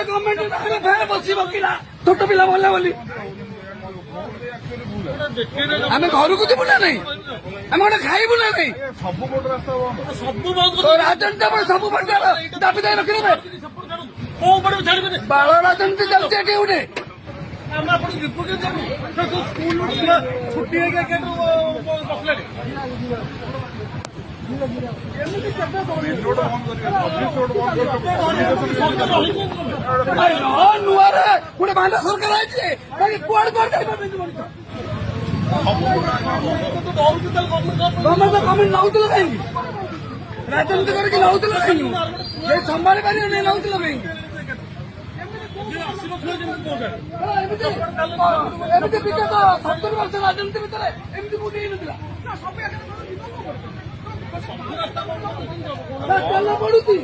government फेर बसब कि छोट पिला बोला बोली आम घर को जीवु ना नहीं आम गोटे खाइबु ना नहीं राजनीति सब प्रकार दाबी दे रखिदेवे बाल राजनीति चलती है गोटे नुआ गोटे भांडा सरकार आई कुआड़े गवर्नमेंट नौल कहीं राजनीति करके नौल कहीं संभाली पारे नहीं नौल कहीं विगत 70 वर्ष राजनीति भितर एमती कोटी तेल पड़ुची